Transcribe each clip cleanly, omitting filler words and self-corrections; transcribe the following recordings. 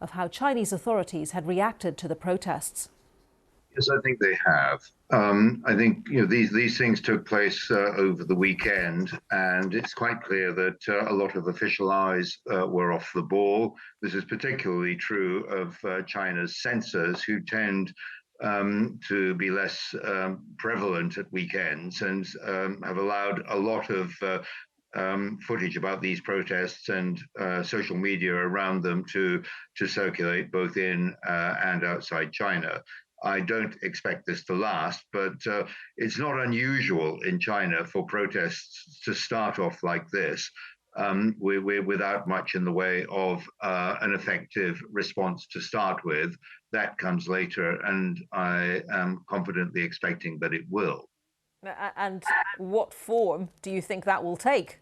of how Chinese authorities had reacted to the protests. Yes, I think they have. I think these things took place over the weekend, and it's quite clear that a lot of official eyes were off the ball. This is particularly true of China's censors, who tend to be less prevalent at weekends and have allowed a lot of footage about these protests and social media around them to circulate both in and outside China. I don't expect this to last, but it's not unusual in China for protests to start off like this. We're without much in the way of an effective response to start with. That comes later, and I am confidently expecting that it will. And what form do you think that will take?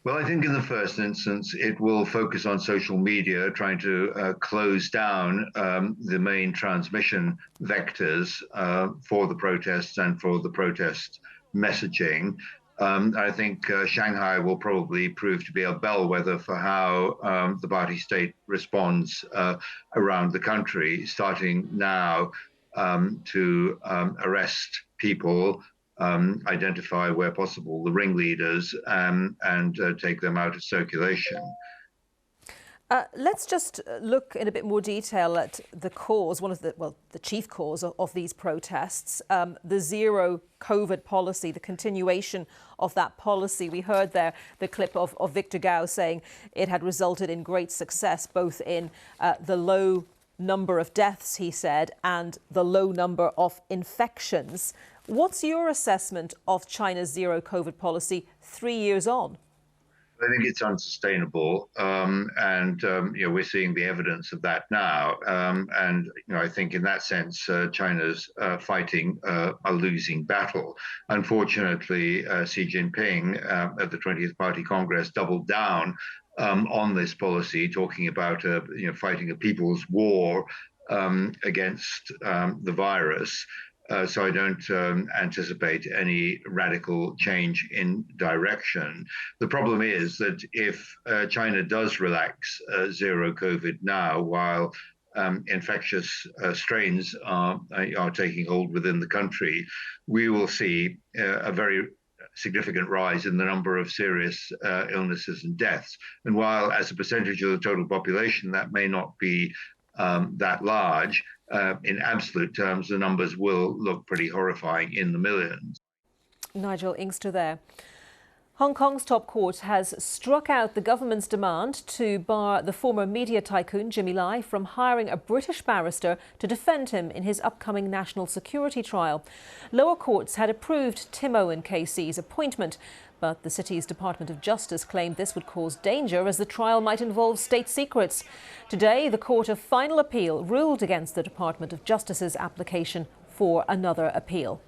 Well, I think in the first instance, it will focus on social media, trying to close down the main transmission vectors for the protests and for the protest messaging. I think Shanghai will probably prove to be a bellwether for how the party state responds around the country, starting now to arrest people, identify where possible the ringleaders, and take them out of circulation. Let's just look in a bit more detail at the cause, the chief cause of these protests, the zero COVID policy, the continuation of that policy. We heard there the clip of Victor Gao saying it had resulted in great success, both in the low number of deaths, he said, and the low number of infections. What's your assessment of China's zero COVID policy 3 years on? I think it's unsustainable, and we're seeing the evidence of that now. And I think in that sense, China's fighting a losing battle. Unfortunately, Xi Jinping at the 20th Party Congress doubled down on this policy, talking about fighting a people's war against the virus. So I don't anticipate any radical change in direction. The problem is that if China does relax zero COVID now, while infectious strains are taking hold within the country, we will see a very significant rise in the number of serious illnesses and deaths. And while as a percentage of the total population, that may not be that large, in absolute terms, the numbers will look pretty horrifying in the millions. Nigel Inkster there. Hong Kong's top court has struck out the government's demand to bar the former media tycoon Jimmy Lai from hiring a British barrister to defend him in his upcoming national security trial. Lower courts had approved Timo and KC's appointment, but the city's Department of Justice claimed this would cause danger as the trial might involve state secrets. Today, the Court of Final Appeal ruled against the Department of Justice's application for another appeal.